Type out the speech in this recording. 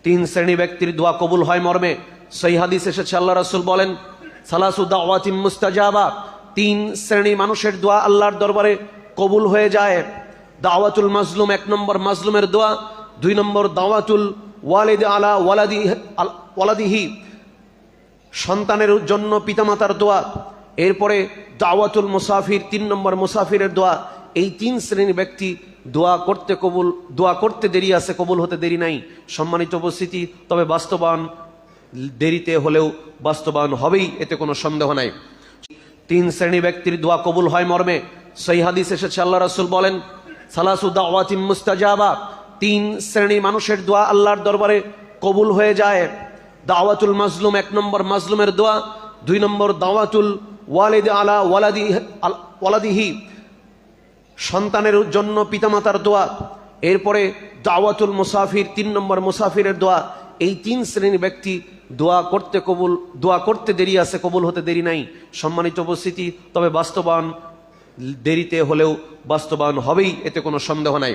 তিন শ্রেণী ব্যক্তির দোয়া কবুল হয় মর্মে সহিহ হাদিস এসেছে, আল্লাহ রাসূল বলেন সালাসু দাওয়াতিন মুস্তাজাবা, তিন শ্রেণী মানুষের দোয়া আল্লাহর দরবারে কবুল হয়ে যায়। দাওয়াতুল মাজলুম, এক নম্বর মাজলুমের দোয়া। দুই নম্বর দাওয়াতুল ওয়ালিদ আলা ওয়ালাদিহি, সন্তানের জন্য পিতামাতার দোয়া। এরপরে দাওয়াতুল মুসাফির, তিন নম্বর মুসাফিরের দোয়া। এই তিন শ্রেণীর ব্যক্তি দোয়া করতে দেরি আছে, কবুল হতে দেরি নাই। সম্মানিত উপস্থিতি, তবে বাস্তবায়ন দেরিতে হলেও বাস্তবায়ন হবেই, এতে কোনো সন্দেহ নাই। তিন শ্রেণী ব্যক্তির দোয়া কবুল হয় মর্মে সহিহ হাদিস এসেছে, আল্লাহ রাসূল বলেন সালাসু দাওয়াতিন মুস্তাজাবা, তিন শ্রেণী মানুষের দোয়া আল্লাহর দরবারে কবুল হয়ে যায়। দাওয়াতুল মাজলুম, এক নম্বর মাজলুমের দোয়া। দুই নম্বর দাওয়াতুল ওয়ালিদ আলা ওয়ালাদিহি, সন্তানের জন্য পিতামাতার দোয়া। এরপরে দাওয়াতুল মুসাফির, তিন নম্বর মুসাফিরের দোয়া। এই তিন শ্রেণীর ব্যক্তি দোয়া করতে দেরি আছে, কবুল হতে দেরি নাই। সম্মানিত উপস্থিতি, তবে বাস্তবায়ন দেরিতে হলেও বাস্তবায়ন হবেই, এতে কোনো সন্দেহ নাই।